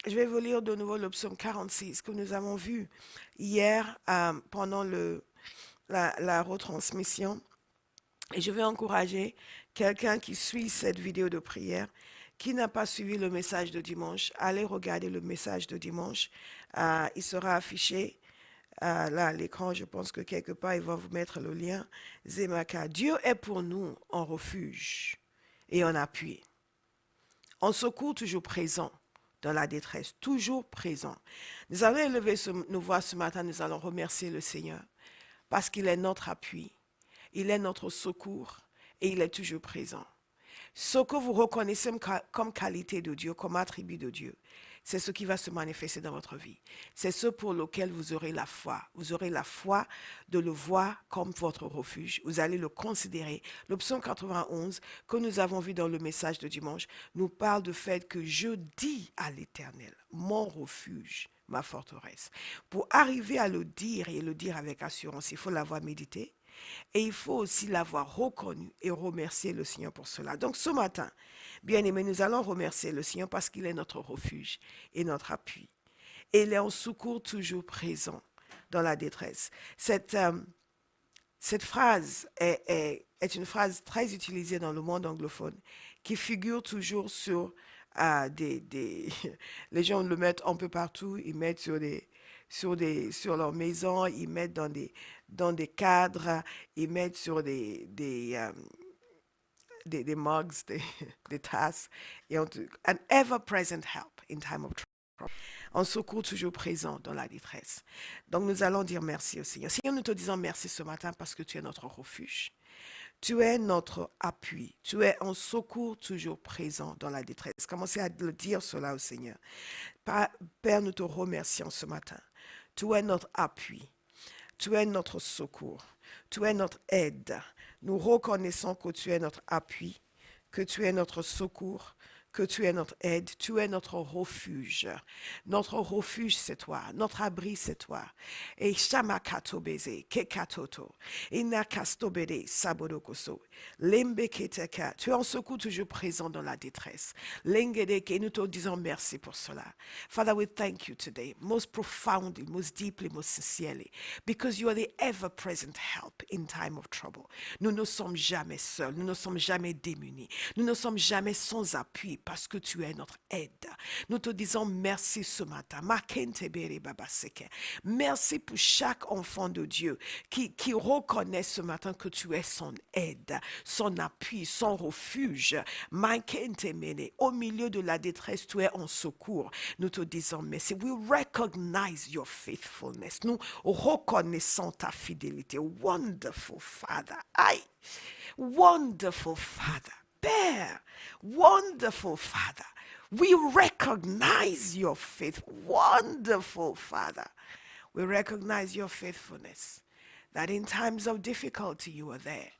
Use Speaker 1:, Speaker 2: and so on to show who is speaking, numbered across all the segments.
Speaker 1: Je vais vous lire de nouveau le psaume 46 que nous avons vu hier pendant la retransmission. Et je vais encourager quelqu'un qui suit cette vidéo de prière, qui n'a pas suivi le message de dimanche, allez regarder le message de dimanche. Il sera affiché là à l'écran. Je pense que quelque part, il va vous mettre le lien. Zemaka, Dieu est pour nous en refuge et en appui, en secours toujours présent dans la détresse, toujours présent. Nous allons élever nos voix ce matin, nous allons remercier le Seigneur parce qu'il est notre appui, il est notre secours et il est toujours présent. Ce que vous reconnaissez comme qualité de Dieu, comme attribut de Dieu, c'est ce qui va se manifester dans votre vie. C'est ce pour lequel vous aurez la foi. Vous aurez la foi de le voir comme votre refuge. Vous allez le considérer. Le psaume 91 que nous avons vu dans le message de dimanche nous parle du fait que je dis à l'Éternel, mon refuge, ma forteresse. Pour arriver à le dire et le dire avec assurance, il faut l'avoir médité. Et il faut aussi l'avoir reconnu et remercier le Seigneur pour cela. Donc ce matin, bien aimé, nous allons remercier le Seigneur parce qu'il est notre refuge et notre appui. Et il est en secours toujours présent dans la détresse. Cette phrase est une phrase très utilisée dans le monde anglophone qui figure toujours sur les gens le mettent un peu partout, ils mettent sur leur maison, ils mettent dans des cadres, ils mettent sur des mugs, des tasses, et an ever-present help in time of trouble. Un secours toujours présent dans la détresse. Donc nous allons dire merci au Seigneur. Seigneur, nous te disons merci ce matin parce que tu es notre refuge. Tu es notre appui. Tu es un secours toujours présent dans la détresse. Commencez à le dire cela au Seigneur. Père, nous te remercions ce matin. Tu es notre appui. Tu es notre secours. Tu es notre aide. Nous reconnaissons que tu es notre appui, que tu es notre secours, que tu es notre aide, tu es notre refuge. Notre refuge, c'est toi. Notre abri, c'est toi. Et shamakato beze, kekatoto, inakastobede, sabodokoso, lembeketeka. Tu es en secours toujours présent dans la détresse. Lengedeke, nous te disons merci pour cela. Father, we thank you today, most profoundly, most deeply, most sincerely, because you are the ever-present help in time of trouble. Nous ne sommes jamais seuls, nous ne sommes jamais démunis, nous ne sommes jamais sans appui parce que tu es notre aide. Nous te disons merci ce matin. Merci pour chaque enfant de Dieu qui reconnaît ce matin que tu es son aide, son appui, son refuge. Au milieu de la détresse, tu es en secours. Nous te disons merci. We recognize your faithfulness. Nous reconnaissons ta fidélité. Wonderful Father. Aïe. Wonderful Father. Père, wonderful Father, we recognize your faith. Wonderful Father, we recognize your faithfulness, that in times of difficulty you are there.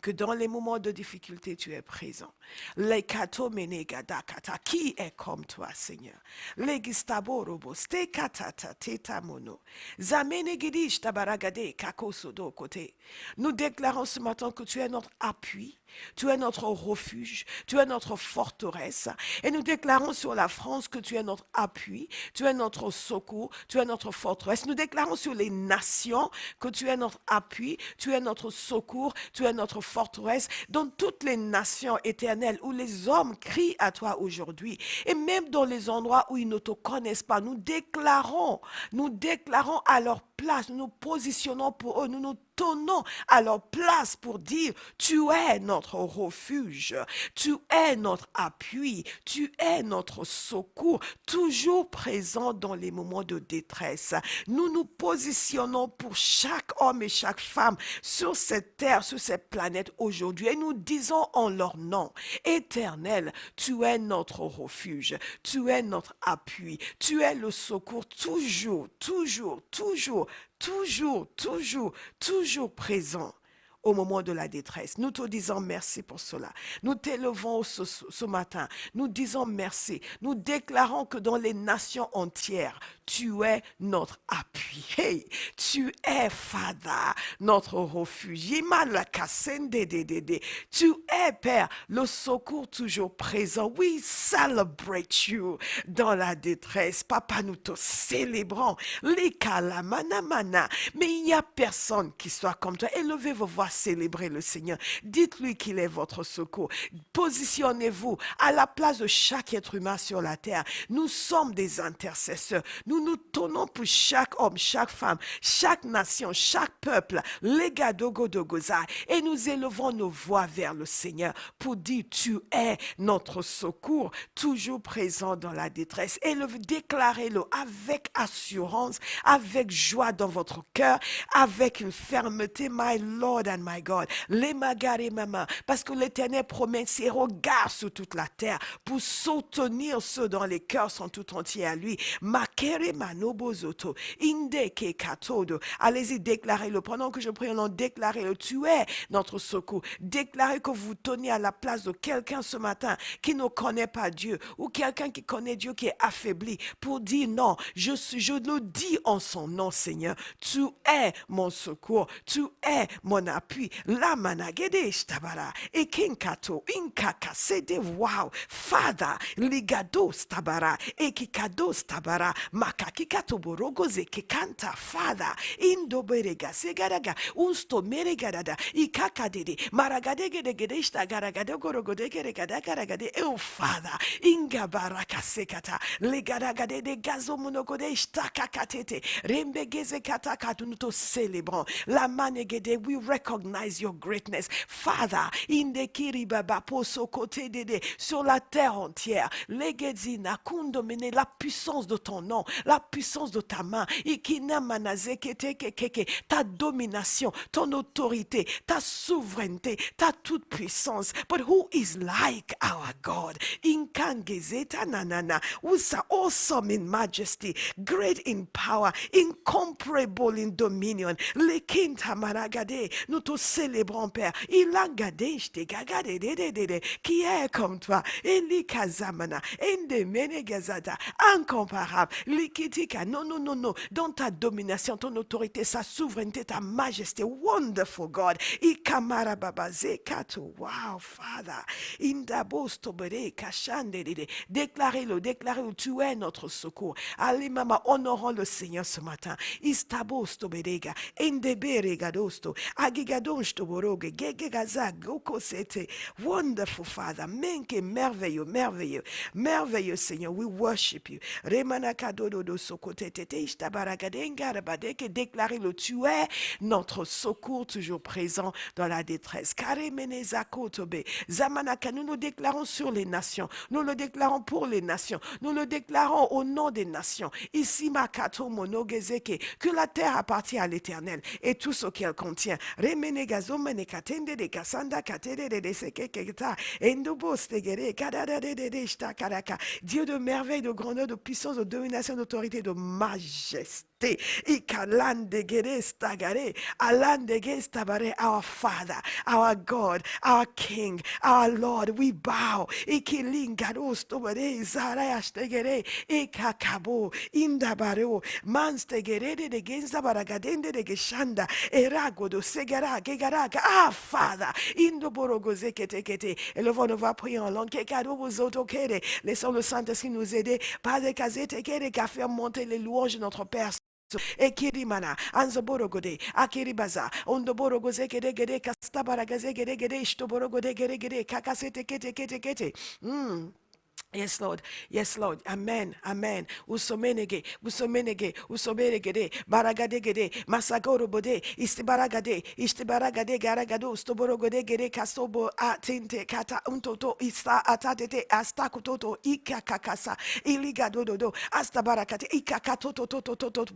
Speaker 1: Que dans les moments de difficulté, tu es présent. Les katomenegadakata, qui est comme toi, Seigneur? Les gistaborobo, ste katata, teta mono. Zamenegidish tabaragade, kakosodo côté. Nous déclarons ce matin que tu es notre appui, tu es notre refuge, tu es notre forteresse. Et nous déclarons sur la France que tu es notre appui, tu es notre secours, tu es notre forteresse. Nous déclarons sur les nations que tu es notre appui, tu es notre secours, tu es notre forteresse. Dans toutes les nations éternelles où les hommes crient à toi aujourd'hui, et même dans les endroits où ils ne te connaissent pas, nous déclarons à leur place, nous nous positionnons pour eux, nous nous tenons à leur place pour dire, tu es notre refuge, tu es notre appui, tu es notre secours, toujours présent dans les moments de détresse. Nous nous positionnons pour chaque homme et chaque femme sur cette terre, sur cette planète aujourd'hui, et nous disons en leur nom, Éternel, tu es notre refuge, tu es notre appui, tu es le secours toujours, toujours, toujours, toujours, toujours, toujours présent au moment de la détresse. Nous te disons merci pour cela. Nous t'élevons ce matin. Nous disons merci. Nous déclarons que dans les nations entières, tu es notre appui. Hey, tu es, Father, notre refuge. Tu es, Père, le secours toujours présent. We celebrate you dans la détresse. Papa, nous te célébrons. Likala manamana. Mais il n'y a personne qui soit comme toi. Élevez vos voix, célébrer le Seigneur. Dites-lui qu'il est votre secours. Positionnez-vous à la place de chaque être humain sur la terre. Nous sommes des intercesseurs. Nous nous tournons pour chaque homme, chaque femme, chaque nation, chaque peuple. Legadogodogozai. Et nous élevons nos voix vers le Seigneur pour dire tu es notre secours, toujours présent dans la détresse. Et déclarez-le avec assurance, avec joie dans votre cœur, avec une fermeté, my Lord and my God. Les magari mama, parce que l'Éternel promet ses regards sur toute la terre pour soutenir ceux dont les cœurs sont tout entiers à lui. Makere manobozoto, indeke katodo. Allez-y, déclarez-le. Pendant que je prie, on déclarez-le. Tu es notre secours. Déclarez que vous tenez à la place de quelqu'un ce matin qui ne connaît pas Dieu ou quelqu'un qui connaît Dieu qui est affaibli pour dire non, je le dis en son nom, Seigneur. Tu es mon secours. Tu es mon appui. La managede stabara. Et kinkato, inkaka, sede, wow. Father, ligado stabara. Et kikado stabara. Makakikato borogo zekekanta. Father, indoberega, segaraga, unsto meregadada, ikakadede, maragadegedegede, stagaragade, gorogodegedegadagaragade. Oh, Father, ingabaraka sekata, legaragade de gazomonogode, stakakatete, rembegezekataka, nous te célébrons. La manegede, we recognize your greatness. Father, indekiribaba, poso côté dede, sur la terre entière, legedzina, kundomene, la puissance de ton nom, la puissance de ta main, ikina manazekete kekeke, ta domination, ton autorité, ta souveraineté, ta toute puissance. But who is like our God? Inkangezeta nanana, who's awesome in majesty, great in power, incomparable in dominion. Lekinta maragade, nous te célébrons, Père. Il a gardé, je gagade, qui est comme toi. Elikazamana, ende menegazada, incomparable. Likitika, non, non, non, non. Dans ta domination, ton autorité, sa souveraineté, ta majesté. Wonderful God. Ikamara baba zekato. Wow, Father. Indabosto bere kashande. Déclarez-le, déclarez-le. Tu es notre secours. Allez, maman, honorons le Seigneur ce matin. Istabosto berega. Indeberega dosto. Agigadonsto boroge. Gegegaza gokosete. Wonderful Father. Menke merveilleux, merveilleux. Merveilleux Seigneur. We worship you. Remanakadodo sokote tete ishtabaragadengara. Déclarez-le, tu es notre secours toujours présent dans la détresse. Zamanaka, nous nous déclarons sur les nations, nous le déclarons pour les nations, nous le déclarons au nom des nations. Ici, Makato Monogezeke, que la terre appartient à l'Éternel et tout ce qu'elle contient. Remenegazomene de kasanda katede de sekeketa endobostegere kadadadede shtakaraka. Dieu de merveille, de grandeur, de puissance, de domination, d'autorité, de majesté. Our Father, our God, our King, our Lord, we bow. Ah, Father, élevons nos voix, prions en langue. Laissons le Saint-Esprit nous aider. Pas de casette, qu'à faire monter les louanges de notre Père. Ekirimana, Anzoborogode, Akiribaza, Ondoborogoze, Gede, Castabaragaze, Gede, Ishtoborogode, Gede, Kakasete, Kete. Yes, Lord. Yes, Lord. Amen. Amen. Usomenege, Baragadegede, Masagoro Bode, Istibaragade, Garagado, Stoborogode, Gede, Castobo, Atinte, Kata, Untoto, Ista, Atate, Astakototo, Ikakakasa, Iligadodo, Astabarakate, Ikakatoto,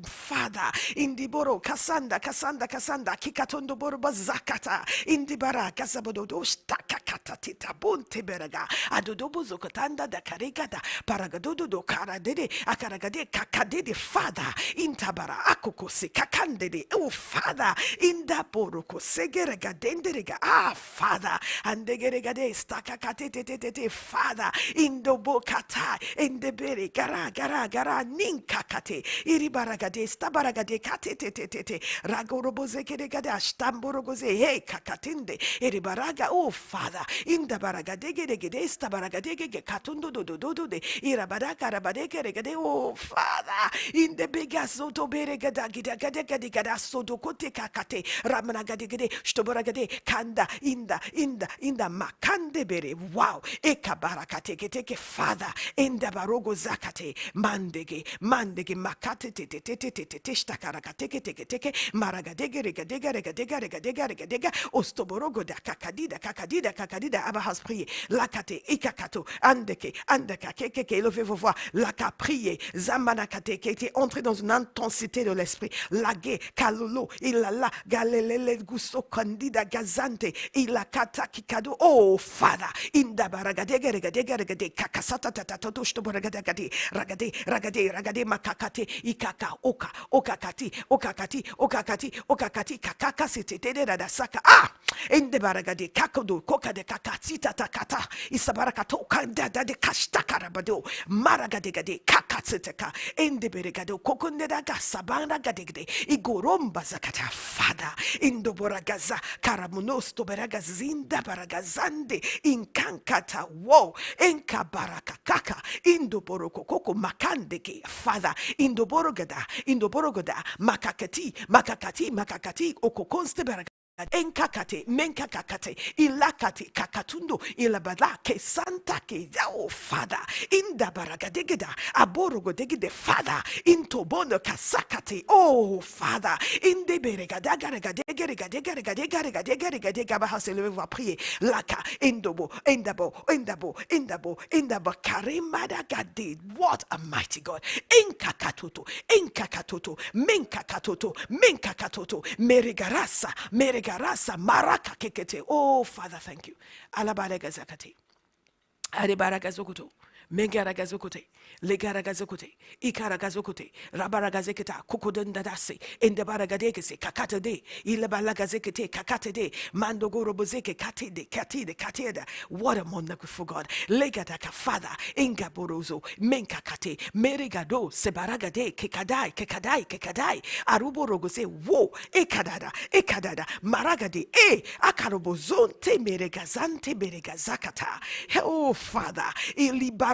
Speaker 1: Father, Indiboro, Kasanda, Kikatondo Boroba Zakata, Indibara, Kasabodo, Stakakata, Tita, Bonteberaga, Adodobo Zokotanda, karegada, paragadodo, karadede, akaragade, kakadede, Father, intabara, akokose, kakandede, oh Father, indaporoko, segeregadenderega, Father, andegeregade, stakakate, Father, indobokata, indebere, gara, ninkakate, iribaragade, stabaragade, kate, ragorobozekeregade, ashtamborogoze, hey, kakatinde, iribaraga, oh Father, indabaragadegede, stabaragadege, katundo, de, irabaraga, rabadege, oh Father, in the begasoto beregada, gida, sodo kote kakate, ramanagadegede, shtoboragade, kanda, inda, makande bere, wow, ekabarakate, teke, Father, inda barogo zakate, mandege, makate, shtakarakate, teke, maragadega, ostoborogo da kakadida, Abba has prié, lakate, ikakato, andeka, keke, élevez-vous voir, laka prié, zamanakate, qui était entré dans une intensité de l'esprit, lagé, kalolo, ilala, galelele, gusto, candida, gazante, ilakata, kikado, oh Father, inda baragadega, kakasata, tatatoto, shtoboragadagadi, ragade, makakate, ikaka, okakati, kakaka, c'était da saka, inde baragade, kakodo, kokade, kakati, tatakata, isabarakato, kanda, de kashtakarabado, maragadegade, kakatseteka, inde beregado, kokondedaga, sabanagadegde, igoromba zakata, Father, indoboragaza, karamunosto beragazinda baragazande, inkankata, wo, enkabaraka, kaka, indoboroko, koko, makandeke, Father, indoborogoda, makakati, okokonste beraga. Enkakate, menkakakate, ilakate, kakatundo, ilabada, ke santa ke, oh Father, inda baragadegeda, aborogodegede, Father, intobono kasakate, oh Father, inde beregadega, bahase, levez-vous prier, laka, indabo, karemadagade, what a mighty God, enkakatoto, menkakatoto, meregarasa, maraka kekete. Oh, Father, thank you. Alabaragazakate. Arebaragazokoto. Mengaragazokote, Legaragazokote, Ikaragazokote, Rabaragazeketa, Kukodendadase, Indabaragadekese, Kakatade, Ilabalagazekete, Kakatade, Mandogorobozeke, Kateda. What a wonderful God. Legataka, Father, Ingaborozo, Menkakate, Merigado, Sebaragade, Kekadai, Aruborogose, Wo, Ekadada, Maragade, Akarobozonte, Meregazakata. Oh, Father,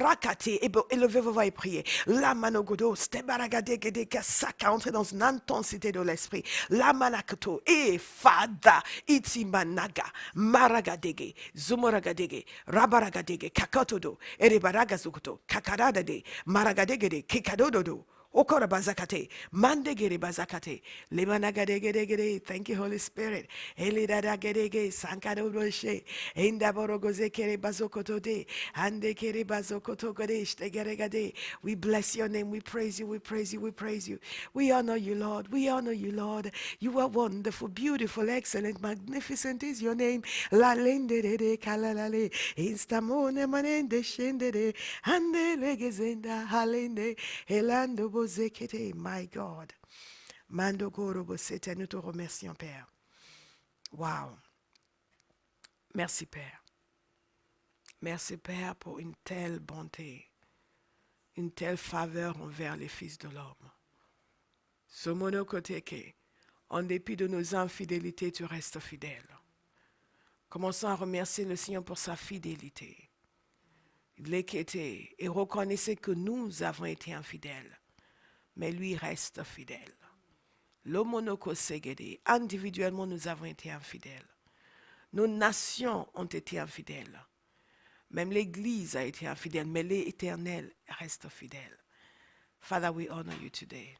Speaker 1: barakate, élevez-vous et priez. La manogodo, stebaragade, saka, entrer dans une intensité de l'esprit. La manakoto, Father, itimanaga, maragadege, zumoragadege, rabaragadege, kakatodo, erebaragazukoto, kakaradade, maragadege, kikadododo. Okora bazakate, mandegere bazakate, lemanagadegedegede. Thank you, Holy Spirit. Elidadagedege, sankadoboshe, endaborogozekere bazokotode, andekere bazokotogode, shtegeregade. We bless your name. We praise you. We honor you, Lord. You are wonderful, beautiful, excellent, magnificent is your name. La lende de kalalale, instamone manende shendede, andele gezenda halende, elando bozekete, my God. Mando goro bosete, nous te remercions, Père. Wow. Merci, Père. Merci, Père, pour une telle bonté, une telle faveur envers les fils de l'homme. Ce monokoteke, en dépit de nos infidélités, tu restes fidèle. Commençons à remercier le Seigneur pour sa fidélité. Et reconnaissez que nous avons été infidèles, mais lui reste fidèle. L'homonoko segede, individuellement nous avons été infidèles. Nos nations ont été infidèles. Même l'Église a été infidèle, mais l'Éternel reste fidèle. Father, we honor you today.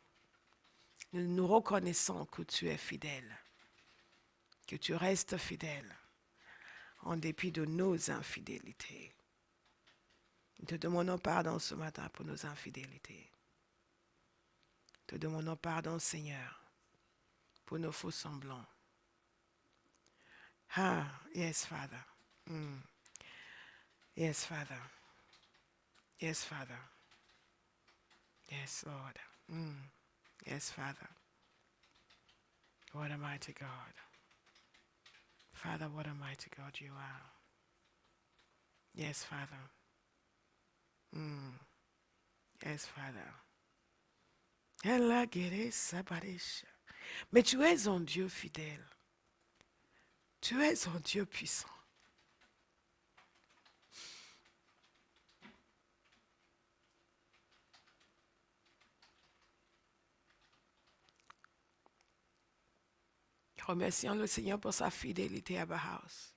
Speaker 1: Nous reconnaissons que tu es fidèle, que tu restes fidèle en dépit de nos infidélités. Nous te demandons pardon ce matin pour nos infidélités. Te demandons pardon, Seigneur, pour nos faux semblants. Yes, Father. Yes, Father. Yes, Father. Yes, Lord. Yes, Father. What a mighty God. Father, what a mighty God you are. Yes, Father. Yes, Father. Mais tu es un Dieu fidèle. Tu es un Dieu puissant. Remercions le Seigneur pour sa fidélité à Bahaus.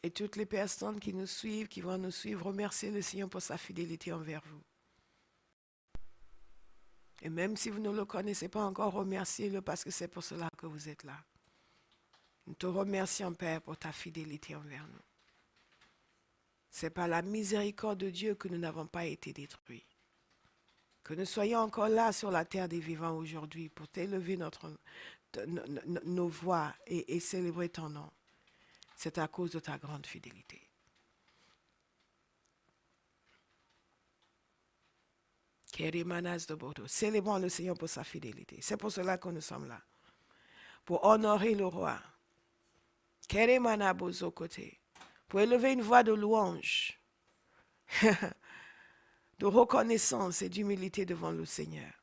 Speaker 1: Et toutes les personnes qui nous suivent, qui vont nous suivre, remerciez le Seigneur pour sa fidélité envers vous. Et même si vous ne le connaissez pas encore, remerciez-le parce que c'est pour cela que vous êtes là. Nous te remercions, Père, pour ta fidélité envers nous. C'est par la miséricorde de Dieu que nous n'avons pas été détruits. Que nous soyons encore là sur la terre des vivants aujourd'hui pour t'élever nos voix et célébrer ton nom. C'est à cause de ta grande fidélité. Célébrons le Seigneur pour sa fidélité. C'est pour cela que nous sommes là. Pour honorer le roi. Pour élever une voix de louange, de reconnaissance et d'humilité devant le Seigneur.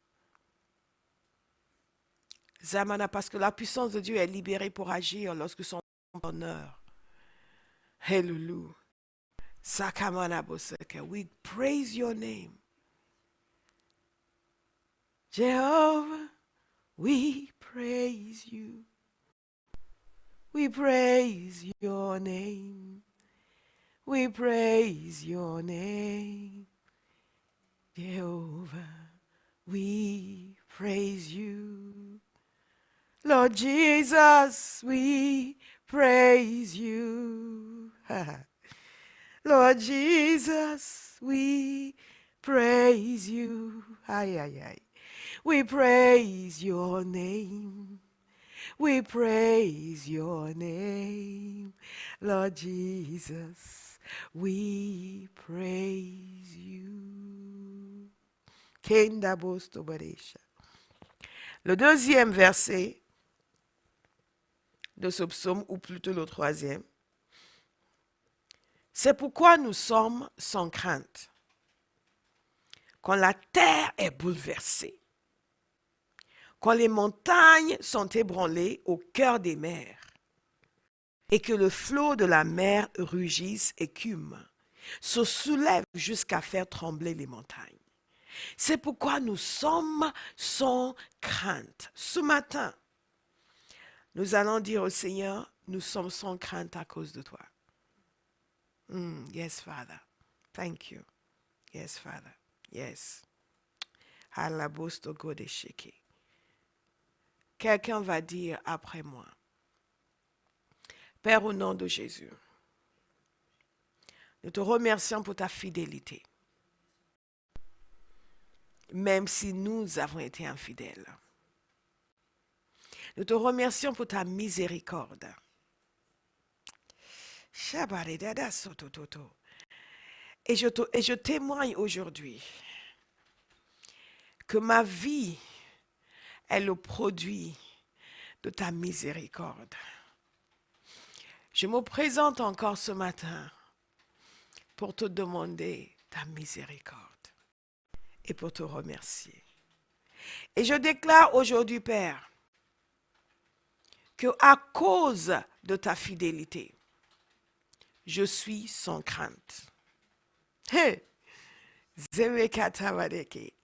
Speaker 1: Zamana, parce que la puissance de Dieu est libérée pour agir lorsque son honneur. Hallelujah. Sakamana Boseke, we praise your name. Jehovah, we praise you. We praise your name. We praise your name. Jehovah, we praise you. Lord Jesus, we praise you. Lord Jesus, we praise you. Ay, ay, ay. We praise your name. We praise your name. Lord Jesus, we praise you. Kenda bosto baresha. Le deuxième verset de ce psaume, ou plutôt le troisième, c'est pourquoi nous sommes sans crainte. Quand la terre est bouleversée, quand les montagnes sont ébranlées au cœur des mers, et que le flot de la mer rugisse et écume, se soulève jusqu'à faire trembler les montagnes. C'est pourquoi nous sommes sans crainte. Ce matin, nous allons dire au Seigneur, nous sommes sans crainte à cause de toi. Yes, Father. Thank you. Yes, Father. Yes. Halabosto godesheke. Quelqu'un va dire après moi, Père, au nom de Jésus, nous te remercions pour ta fidélité, même si nous avons été infidèles. Nous te remercions pour ta miséricorde. Et je témoigne aujourd'hui que ma vie est le produit de ta miséricorde. Je me présente encore ce matin pour te demander ta miséricorde et pour te remercier. Et je déclare aujourd'hui, Père, que à cause de ta fidélité, je suis sans crainte. Hey!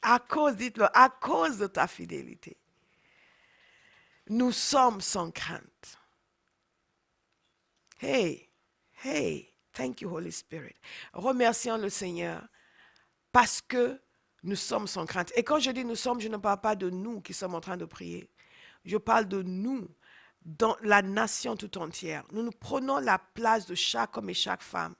Speaker 1: À cause, dites-le, à cause de ta fidélité, nous sommes sans crainte. Hey, thank you Holy Spirit. Remercions le Seigneur parce que nous sommes sans crainte. Et quand je dis nous sommes, je ne parle pas de nous qui sommes en train de prier. Je parle de nous dans la nation tout entière. Nous prenons la place de chaque homme et chaque femme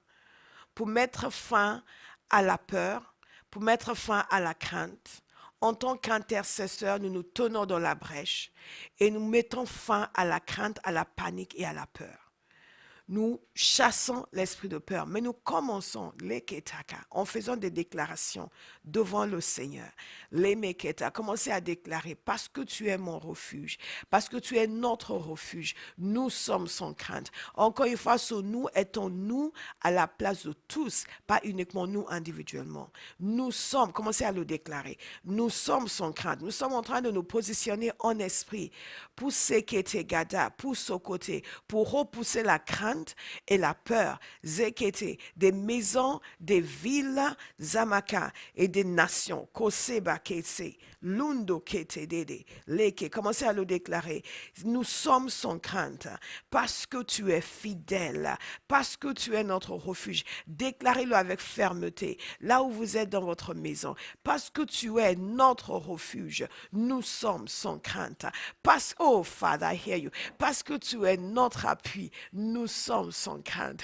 Speaker 1: pour mettre fin à la peur, pour mettre fin à la crainte. En tant qu'intercesseurs, nous nous tenons dans la brèche et nous mettons fin à la crainte, à la panique et à la peur. nous chassons l'esprit de peur, mais nous commençons les ketaka en faisant des déclarations devant le Seigneur. Les meketa, commencez à déclarer parce que tu es mon refuge, parce que tu es notre refuge, nous sommes sans crainte. Encore une fois, ce nous étant nous à la place de tous, pas uniquement nous individuellement. Nous sommes, commencez à le déclarer, nous sommes sans crainte. Nous sommes en train de nous positionner en esprit pour sekete gada, pour ce côté, pour repousser la crainte et la peur. Zekete, des maisons, des villes, zamaka, et des nations. Koseba kese, lundo kete dede, leke. Commencez à le déclarer. Nous sommes sans crainte parce que tu es fidèle, parce que tu es notre refuge. Déclarez-le avec fermeté, là où vous êtes dans votre maison. Parce que tu es notre refuge, nous sommes sans crainte. Parce, oh Father, I hear you. Parce que tu es notre appui, nous sommes sans crainte.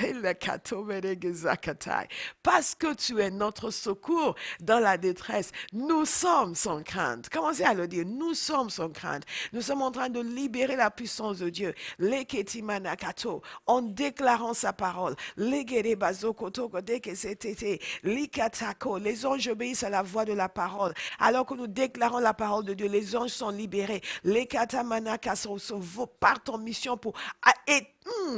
Speaker 1: Parce que tu es notre secours dans la détresse, nous sommes sans crainte. Commencez à le dire, nous sommes sans crainte. Nous sommes en train de libérer la puissance de Dieu. Leketimanakato, en déclarant sa parole. Legerebazokotoko dekesetete, likatako. Les anges obéissent à la voix de la parole. Alors que nous déclarons la parole de Dieu, les anges sont libérés. Lekatamanakaso, partent en mission pour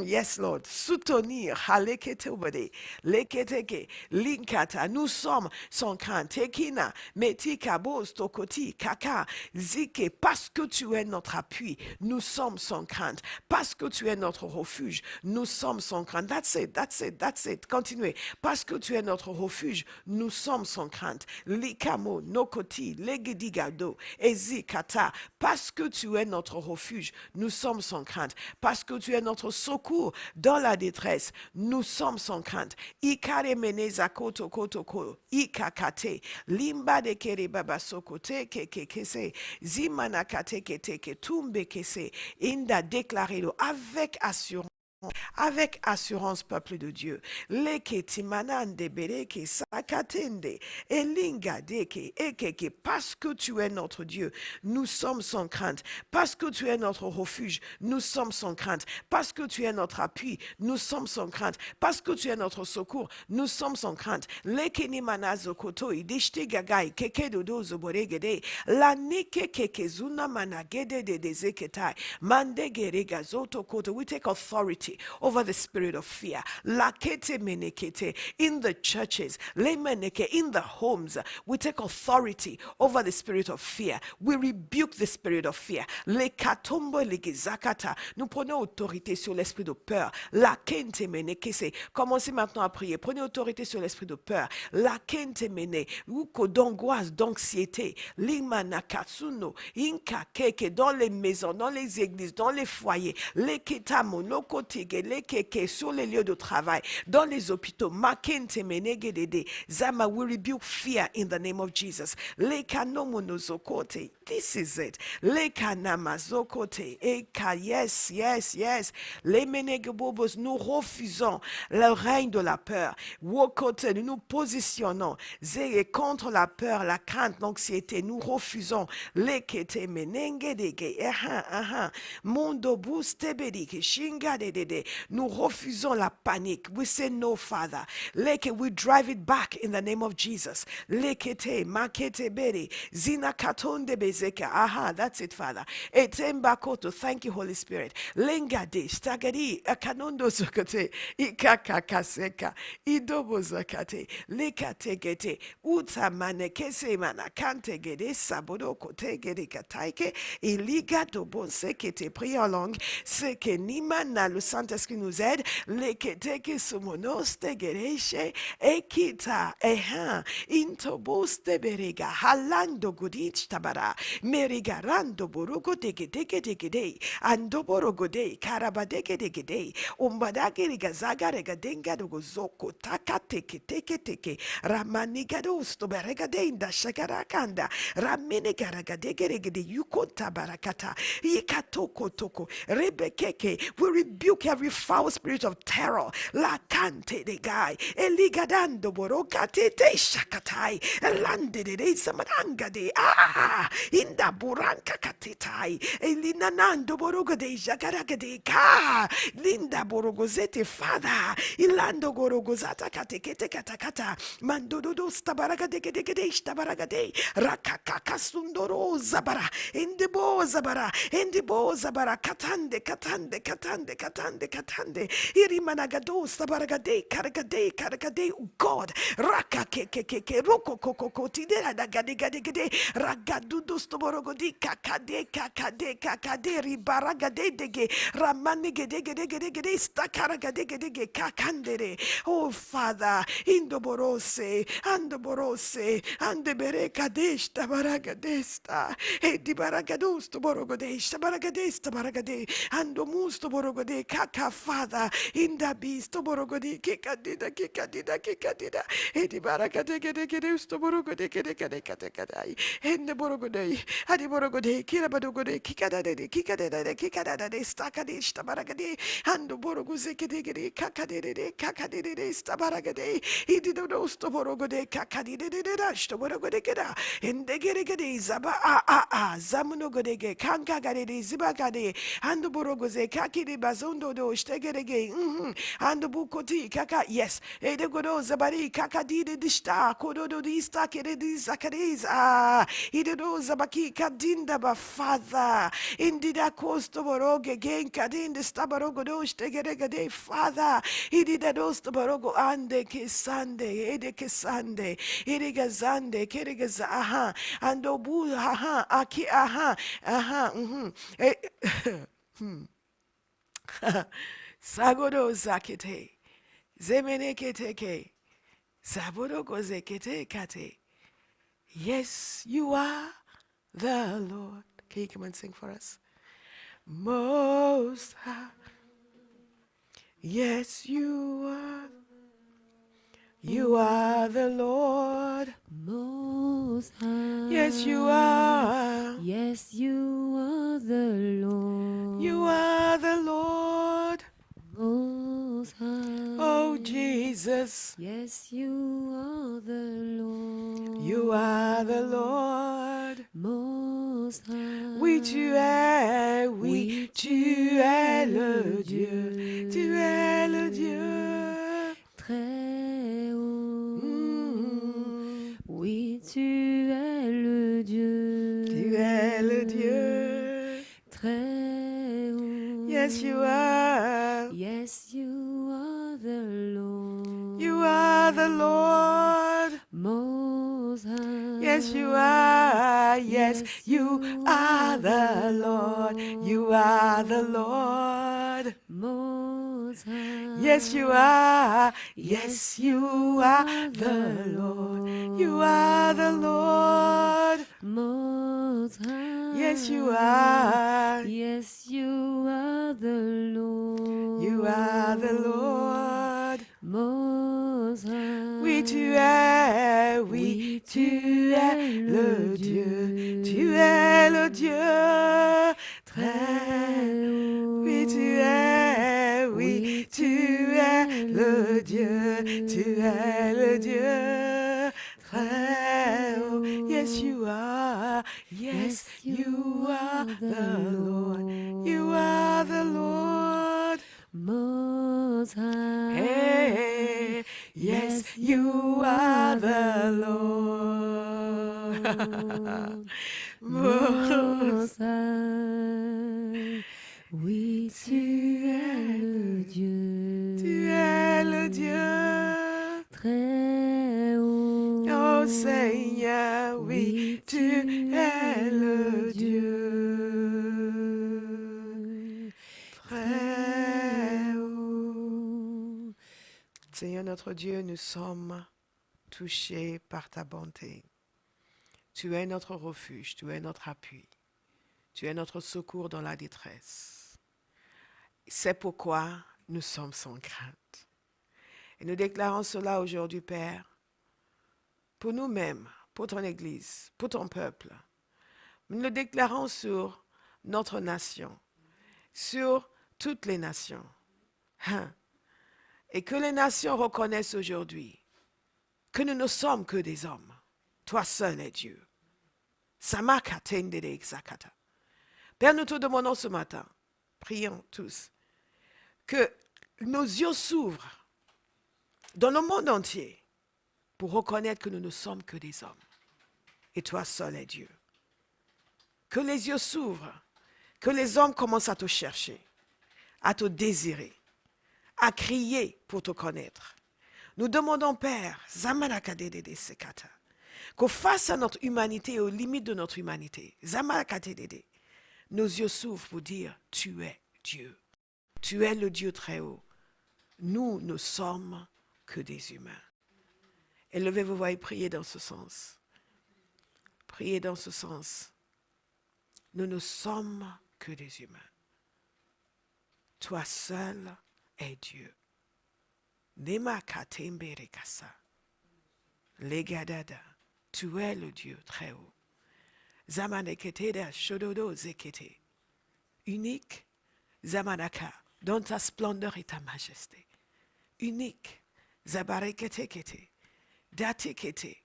Speaker 1: yes, Lord. Soutenir. Halekete obede. Leketeke. Linkata. Nous sommes sans crainte. Tekina. Metika. Bos. Tokoti. Kaka. Zike. Parce que tu es notre appui, nous sommes sans crainte. Parce que tu es notre refuge, nous sommes sans crainte. That's it. That's it. That's it. Continuez. Parce que tu es notre refuge, nous sommes sans crainte. Likamo. Nokoti. Legedigado. Ezikata. Parce que tu es notre refuge, nous sommes sans crainte. Parce que tu es notre secours dans la détresse, nous sommes sans crainte. Ikare meneza koto koto ko, ikakate, limba de kere baba sokote ke kese, zimanakate kete ke tumbe kese, inda déclarez-le avec assurance. Avec assurance, peuple de Dieu. Leketi manande bereke sakatende, elingadeke ekeke. Parce que tu es notre Dieu, nous sommes sans crainte. Parce que tu es notre refuge, nous sommes sans crainte. Parce que tu es notre appui, nous sommes sans crainte. Parce que tu es notre secours, nous sommes sans crainte. Lekeni manazo koto idishte gagai keke dodo zoboregede. La neke keke zuna managede de dezeketai. Mande gerega zoto koto. We take authority over the spirit of fear. Lakete menekete. In the churches, lemeneke, in the homes, we take authority over the spirit of fear. We rebuke the spirit of fear. Lekatombo legezakata. Nous prenons autorité sur l'esprit de peur. Lakente menekese. Commencez maintenant à prier. Prenez autorité sur l'esprit de peur. Lakente mene. Uko d'angoisse, d'anxiété. Limanakatsuno. Inka keke. Dans les maisons, dans les églises, dans les foyers. Leketamo, lokote. Sur les lieux de travail, dans les hôpitaux, Zama, we rebuke fear in the name of Jesus. This is it. Yes, yes, yes. Nous refusons le règne de la peur. Nous nous positionnons contre la peur, la crainte, l'anxiété. Nous refusons. Nous refusons la panique. We say no, Father. We drive it back in the name of Jesus. That's it, Father. Thank you, Holy Spirit. Lengade, stagadi, akanondo zokote, ikakakaseka, idobo zakate, lekategete, utamane kese manakante gede, sabodo kote gede kataike, iliga dobo sekete. Prie en langue, seke nimana, le Saint-Esprit nous aide. Leketeke sumonos tegereche, ekita, intobos teberega, halando godich tabara, merigarando borugo degedegedegede, andoborogodei, karabadegedegede, umbadagerigazaga regadenga dogozoko, takateketeke, ramanigados toberegadenda, shagarakanda, ramenegaragadegede, yukota barakata, ikatoko toko, rebekeke. We rebuke every foul spirit of terror. La cante de guy. Eligadando borokate te shakatai. Lande de samaranga de inda buranka katetai. Elinanando borogo de jagaraga de ka. Linda borogozete father. Ilando gorogozata katekete katakata. Mandodo stabaraga de stabaraga de. Rakakaka sundoro zabara. Indibo zabara. Indibo zabara. Katande katande katande katande katande. Irimanagado sabaragade karagade karagade. God. Raka ke roko koko tidera da gade gade gade. Ragadudo stoborogodi kakade kakade kakade ribaragade dege. Ramane gede gede gede gede stakaragade gede gede kakandere. Oh Father, indoborose, andoborose, andebere kadesh tabaragadesta. E di baragadusto borogodesta baragadesta baragade. Andomusto borogode kaka Father. Indabisto borogodi kikadida kikadida kikadida. E di baragade gede gede usto borogode gede gede gede gede. Ende borogode. Adi borogode kirabadogode kikadade kikadade kikadade stakadish tabaragade. Ando boroguze gede gede kakadede kakadede stabaragade. Idi do sto borogode kakadide sto borogode geda. Ende gede gede zaba zamunogode ge kankagade zibagade. Ando borogoze kakide bazondo do shtegerege. Ando bukoti kaka yes. Ede godo zabari kakadide dishta kododo dista kede zakariz ide do zabaki kadinda ba Father. Indida kosto boroge gen kadinde stabarogo do shtegerege de Father. Idida dosto borogo ande kesande ede kesande ede gazande kede gaza ando bu aki Sagodo zakete. Zemene keteke. Saboro gozekete kate. Yes, you are the Lord. Can you come and sing for us? Most High. Yes, you are. You are the Lord.
Speaker 2: Most High.
Speaker 1: Yes, you are.
Speaker 2: Yes, you are the Lord.
Speaker 1: You are the Lord.
Speaker 2: Most High.
Speaker 1: Oh, Jesus.
Speaker 2: Yes, you are the Lord.
Speaker 1: You are the Lord.
Speaker 2: Most High.
Speaker 1: Oui, tu es le Dieu. Tu es le Dieu.
Speaker 2: Très haut. Oui, tu es le Dieu.
Speaker 1: Tu es le Dieu.
Speaker 2: Très haut.
Speaker 1: Yes, you are.
Speaker 2: Yes, you are the Lord.
Speaker 1: You are the Lord.
Speaker 2: Most High.
Speaker 1: Yes, you are. Yes, you are the Lord. You are the Lord.
Speaker 2: Most High.
Speaker 1: Yes, you are. Yes, you are the Lord. You are the Lord.
Speaker 2: Most High.
Speaker 1: Yes, you are.
Speaker 2: Yes, you are the Lord.
Speaker 1: You are the Lord.
Speaker 2: Most High.
Speaker 1: Oui, tu es le Dieu. Tu es le Dieu. Très
Speaker 2: haut.
Speaker 1: oui, tu es le Dieu. Tu es le Dieu. Très haut. Yes, you are. Yes, you are the Lord. You are the Lord.
Speaker 2: Most High.
Speaker 1: Hey, yes, you are the Lord.
Speaker 2: Most High. Oui, tu es le Dieu.
Speaker 1: Tu es le Dieu.
Speaker 2: Très haut.
Speaker 1: Oh Seigneur, oui, tu es le Dieu. Très haut. Seigneur notre Dieu, nous sommes touchés par ta bonté. Tu es notre refuge, tu es notre appui. Tu es notre secours dans la détresse. C'est pourquoi nous sommes sans crainte. Et nous déclarons cela aujourd'hui, Père, pour nous-mêmes, pour ton Église, pour ton peuple. Nous le déclarons sur notre nation, sur toutes les nations, Hein. Et que les nations reconnaissent aujourd'hui que nous ne sommes que des hommes. Toi seul est Dieu. Samakatendere exakata. Père, nous te demandons ce matin, prions tous, que nos yeux s'ouvrent dans le monde entier pour reconnaître que nous ne sommes que des hommes. Et toi seul est Dieu. Que les yeux s'ouvrent, que les hommes commencent à te chercher, à te désirer, à crier pour te connaître. Nous demandons, Père, Zamanakadede Sekata, qu'au face à notre humanité et aux limites de notre humanité, Zamanakadede, nos yeux s'ouvrent pour dire, tu es Dieu. Tu es le Dieu très haut. Nous ne sommes que des humains. Élevez vos voix et priez dans ce sens. Priez dans ce sens. Nous ne sommes que des humains. Toi seul es Dieu. Nema katembere kasa. Legadada. Tu es le Dieu très haut. Zamaneketeda shododo zekete. Unique. Zamanaka. Dans ta splendeur et ta majesté. Unique. Zabareketekete. Datekete.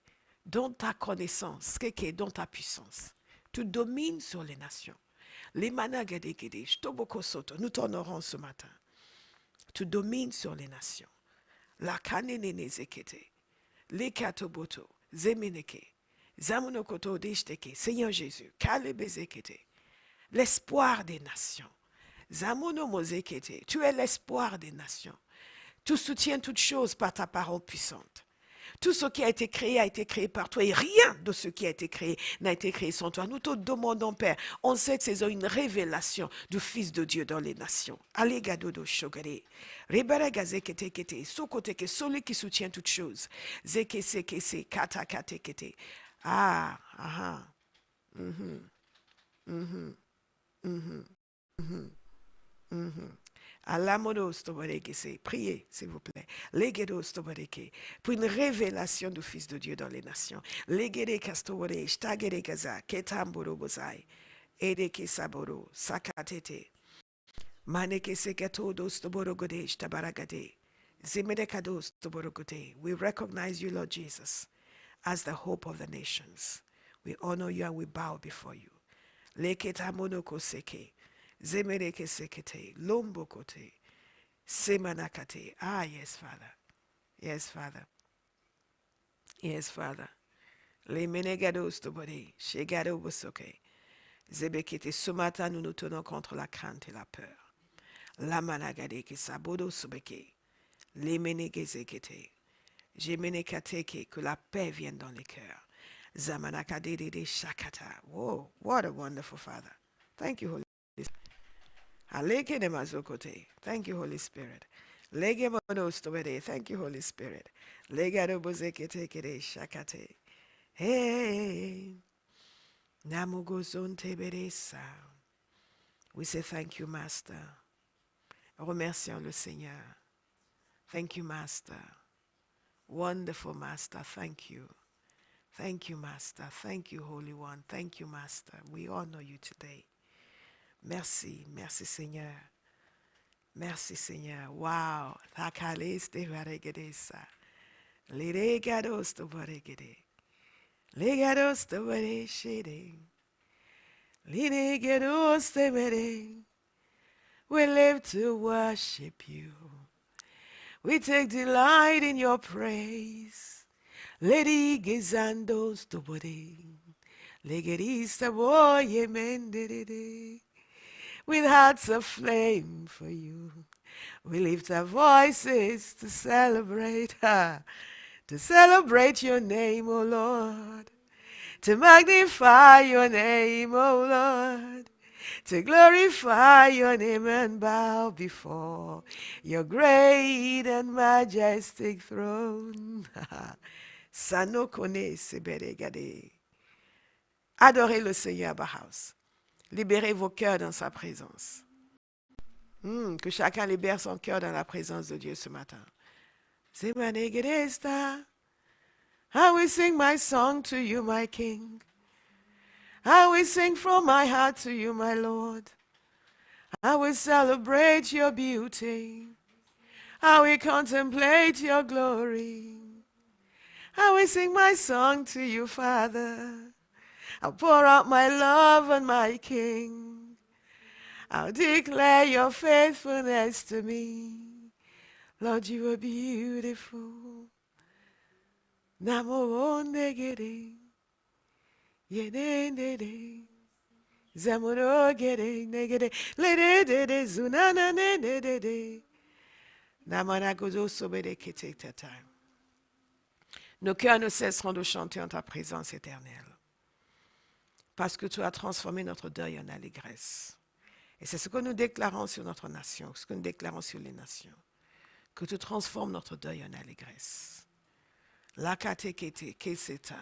Speaker 1: Dans ta connaissance. Keke. Dans ta puissance. Tu domines sur les nations. Les managadegede. Shtobokosoto. Nous t'honorons ce matin. Tu domines sur les nations. La kanenene zekete. Les katoboto. Zemeneke. Zamonokoto deshteke. Seigneur Jésus. Kalebezekete. L'espoir des nations. Zamonomozekete. Tu es l'espoir des nations. Tu soutiens toutes choses par ta parole puissante. Tout ce qui a été créé par toi et rien de ce qui a été créé n'a été créé sans toi. Nous te demandons, Père, on sait que c'est une révélation du Fils de Dieu dans les nations. Allegadodo shogare. Rebaraga zekete kete. Sokoteke, celui qui soutient toutes choses. Zekese kese kata kate kete. Ah, ah, mhm, mhm, mhm, mhm, mhm. Alamodos tobarekese. Priez, s'il vous plaît. Legedos tobareke. Pour une révélation du Fils de Dieu dans les nations. Legere kastobore, shtagere gaza, ketamboro bozai. Edeke saboro, sakatete. Maneke sekatodos toborogode, shtabaragade. Zimedekados toborogode. We recognize you, Lord Jesus, as the hope of the nations. We honor you and we bow before you. Leketamonoko seke. Zemereke sekete, lombokote, semanakate. Ah, yes, Father. Yes, Father. Yes, Father. Les menegados tobode, shegado bosoke. Zebekete, ce matin, nous nous tenons contre la crainte et la peur. La managade ke sabodo sobeke. Les menegezekete. Jemenekateke, que la paix vienne dans les cœurs. Zamanakade de shakata. Whoa, what a wonderful Father. Thank you, Holy Spirit. Aleke de mazokote. Thank you, Holy Spirit. Lege monostobede. Thank you, Holy Spirit. Lega dobozekete kede shakate. Hey. Namugozonte beresa. We say thank you, Master. Remercions le Seigneur. Thank you, Master. Wonderful Master. Thank you. Thank you, Master. Thank you, Holy One. Thank you, Master. We honor you today. Merci, merci Seigneur. Merci Seigneur. Wow. Thakalis de varegedesa. Liregados to varegede. Legados to vareshede. Liregados to vare. We live to worship you. We take delight in your praise. Lady Gizandos to vare. Legerista boye mendede. With hearts aflame for you, we lift our voices to celebrate your name, O Lord, to magnify your name, O Lord, to glorify your name and bow before your great and majestic throne. Sanokone seberegade. Adorez le Seigneur à Bahaus. Libérez vos cœurs dans sa présence. Que chacun libère son cœur dans la présence de Dieu ce matin. I will sing my song to you, my King. I will sing from my heart to you, my Lord. I will celebrate your beauty. I will contemplate your glory. I will sing my song to you, Father. I'll pour out my love on my King. I'll declare your faithfulness to me. Lord, you are beautiful. Namo negere. Yedendede. Zamoro gere negere. Ledede zunana nedede. Namana gozo sobede kete tata. Nos cœurs ne cesseront de chanter en ta présence éternelle. Parce que tu as transformé notre deuil en allégresse. Et c'est ce que nous déclarons sur notre nation, ce que nous déclarons sur les nations. Que tu transformes notre deuil en allégresse. Lakate kete keseta.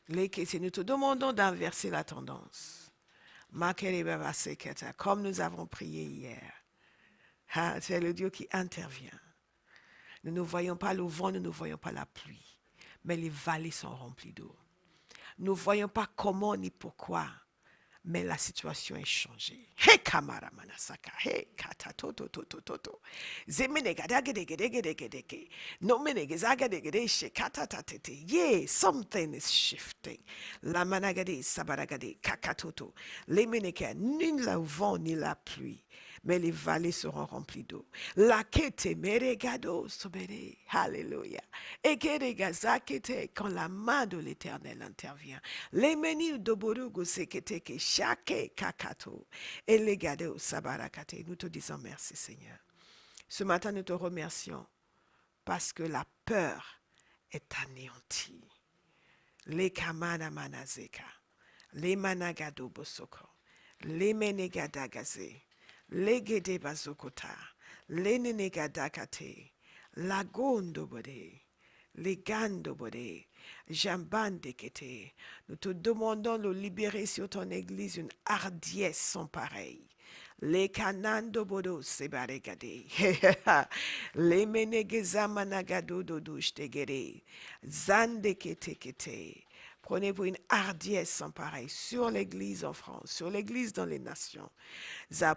Speaker 1: Lekete. Nous te demandons d'inverser la tendance. Makere baba seketa. Comme nous avons prié hier. Ah, c'est le Dieu qui intervient. Nous ne voyons pas le vent, nous ne voyons pas la pluie. Mais les vallées sont remplies d'eau. Nous ne voyons pas comment ni pourquoi, mais la situation est changée. Hey, kamara manasaka, hey, kata toto toto toto. Zemenegadagadegedegedegedege. No menegezagadegedeche, kata tatete. Yeah, something is shifting. La managade sabaragade kakatoto. Les meneke, ni le vent ni la pluie. Mais les vallées seront remplies d'eau. La kete meregado sobere. Alléluia. Et keregazakete, quand la main de l'Éternel intervient. Les menus doborugo sekete ke shake kakato. Et les gado sabarakate. Nous te disons merci, Seigneur. Ce matin, nous te remercions parce que la peur est anéantie. Les kamana manazeka. Les managado bosoko. Les menegadagaze. Legede bazokota, lenenegadakate, lagondo bode, legando bode, jambande kete. Nous te demandons de libérer sur ton église une hardiesse sans pareil. Les canando bodo sebaregade, les menegeza managado dodush tegere, zande kete kete. Prenez-vous une hardiesse sans pareil sur l'Église en France, sur l'Église dans les nations.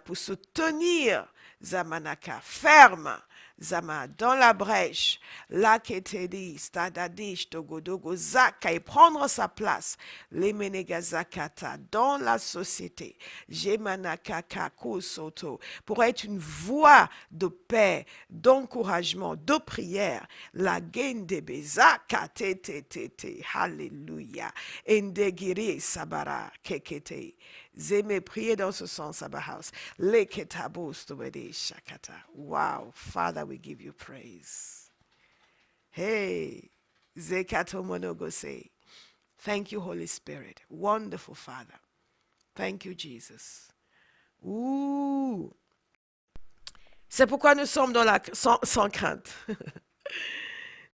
Speaker 1: Pour se tenir, Zamanaka, ferme, Zama, dans la brèche, la ketedi, stadadish, togodogo, zaka, et prendre sa place, les menegazakata, dans la société, Jemanaka, kako, soto, pour être une voix de paix, d'encouragement, de prière, la gendebe, zaka, te, te, te, te, hallelujah, endegiri, sabara, kekete, Zeme, priez dans ce sens, Abba House. Wow, Father, we give you praise. Hey, Zekato Monogose. Thank you, Holy Spirit. Wonderful Father. Thank you, Jesus. Ouh. C'est pourquoi nous sommes dans sans crainte.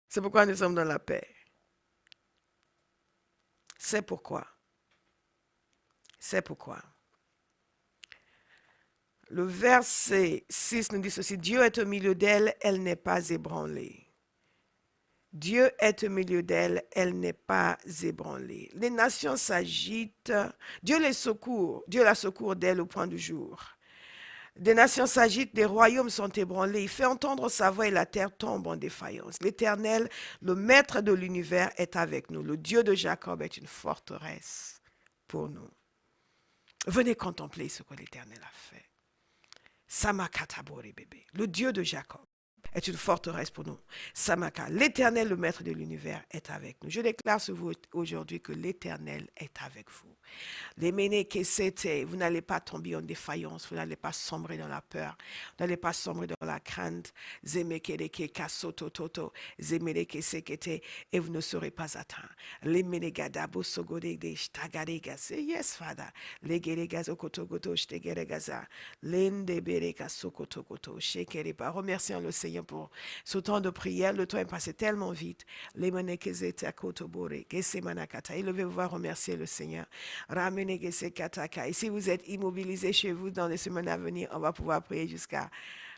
Speaker 1: C'est pourquoi nous sommes dans la paix. C'est pourquoi. C'est pourquoi. Le verset 6 nous dit ceci. Dieu est au milieu d'elle, elle n'est pas ébranlée. Dieu est au milieu d'elle, elle n'est pas ébranlée. Les nations s'agitent. Dieu les secourt. Dieu la secourt d'elle au point du jour. Des nations s'agitent, des royaumes sont ébranlés. Il fait entendre sa voix et la terre tombe en défaillance. L'Éternel, le maître de l'univers, est avec nous. Le Dieu de Jacob est une forteresse pour nous. Venez contempler ce que l'Éternel a fait. Samakatabori bébé, le Dieu de Jacob est une forteresse pour nous. Samaka, l'Éternel, le maître de l'univers, est avec nous. Je déclare sur vous aujourd'hui que l'Éternel est avec vous. Les ménékesete, vous n'allez pas tomber en défaillance, vous n'allez pas sombrer dans la peur, vous n'allez pas sombrer dans la crainte. Zemekereke kasotototo, zemerekesekete, et vous ne serez pas atteint. Les ménégadabo sogodege shtagadegase, yes, Father. Les geregazo kotogoto shtegeregaza, lendebereka sokotogoto, shekereba. Remercions le Seigneur pour ce temps de prière. Le temps est passé tellement vite. Les ménékezete akotobore, gesemanakata. Élevez-vous à remercier le Seigneur. Et si vous êtes immobilisé chez vous dans les semaines à venir, on va pouvoir prier jusqu'à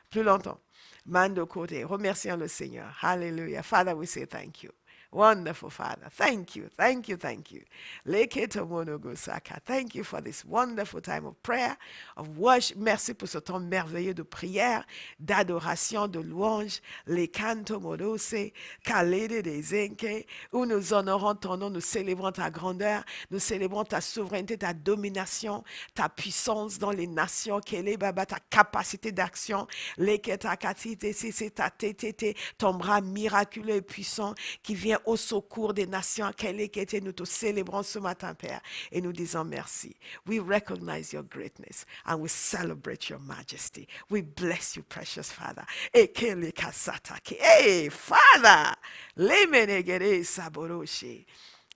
Speaker 1: plus longtemps. Mando côté, remercions le Seigneur. Hallelujah. Father, we say thank you. Wonderful Father. Thank you, thank you, thank you. Leketo-mono-go-saka. Thank you for this wonderful time of prayer, of worship. Merci pour ce temps merveilleux de prière, d'adoration, de louange. Les canto modose, kalede des enke, où nous honorons ton nom, nous célébrons ta grandeur, nous célébrons ta souveraineté, ta domination, ta puissance dans les nations, kele baba, ta capacité d'action, leketakatite, c'est ta tété, ton bras miraculeux et puissant qui vient au secours des nations, kele kete, nous te célébrons ce matin, Père, et nous disons merci. We recognize your greatness and we celebrate your majesty. We bless you, precious Father. Ekele kasatake. Hey, Father! Lemenegere saboroshe.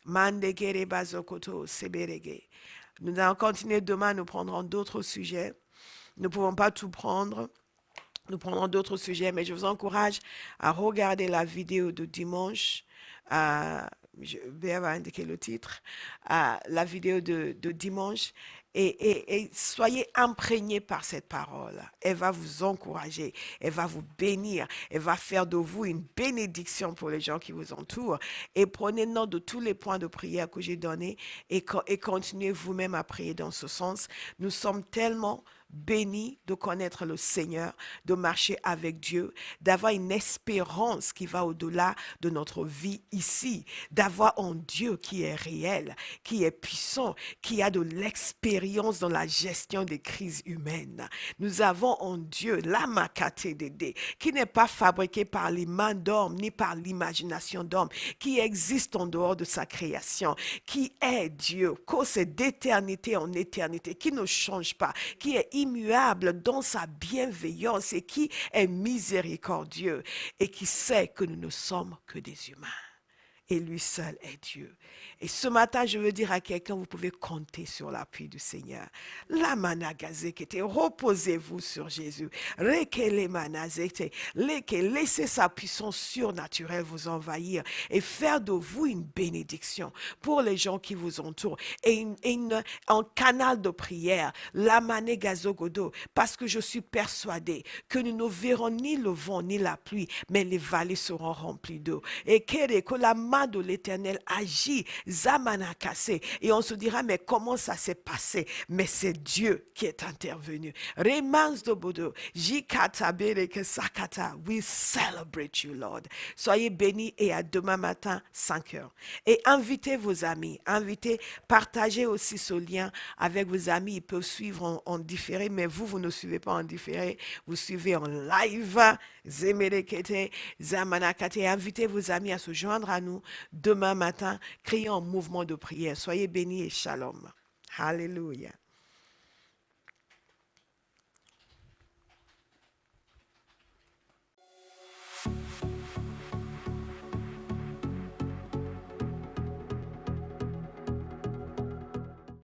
Speaker 1: Mandegere bazokoto seberege. Nous allons continuer demain, nous prendrons d'autres sujets. Nous ne pouvons pas tout prendre. Nous prendrons d'autres sujets, mais je vous encourage à regarder la vidéo de dimanche. Je vais indiquer le titre. La vidéo de dimanche. Et soyez imprégnés par cette parole. Elle va vous encourager, elle va vous bénir, elle va faire de vous une bénédiction pour les gens qui vous entourent. Et prenez note de tous les points de prière que j'ai donnés et continuez vous-même à prier dans ce sens. Nous sommes tellement bénis de connaître le Seigneur, de marcher avec Dieu, d'avoir une espérance qui va au-delà de notre vie ici, d'avoir un Dieu qui est réel, qui est puissant, qui a de l'expérience dans la gestion des crises humaines. Nous avons un Dieu, l'Amakate Dédé, qui n'est pas fabriqué par les mains d'hommes ni par l'imagination d'hommes, qui existe en dehors de sa création, qui est Dieu, c'est d'éternité en éternité, qui ne change pas, qui est immuable dans sa bienveillance et qui est miséricordieux et qui sait que nous ne sommes que des humains. Et lui seul est Dieu. Et ce matin, je veux dire à quelqu'un, vous pouvez compter sur l'appui du Seigneur. La managazekete, reposez-vous sur Jésus. Rekele manazete, laissez sa puissance surnaturelle vous envahir et faire de vous une bénédiction pour les gens qui vous entourent et un canal de prière. La manegazogodo, parce que je suis persuadé que nous ne verrons ni le vent ni la pluie, mais les vallées seront remplies d'eau. Et que la main de l'Éternel agit, Zamanakase, et on se dira, mais comment ça s'est passé? Mais c'est Dieu qui est intervenu. Remans de Bodo, Jikata Bereke Sakata, we celebrate you, Lord. Soyez bénis et à demain matin, 5 heures. Et invitez vos amis, partagez aussi ce lien avec vos amis. Ils peuvent suivre en différé, mais vous ne suivez pas en différé, vous suivez en live. Zemerekete, Zamanakate, invitez vos amis à se joindre à nous demain matin, créez un mouvement de prière. Soyez bénis et shalom. Hallelujah.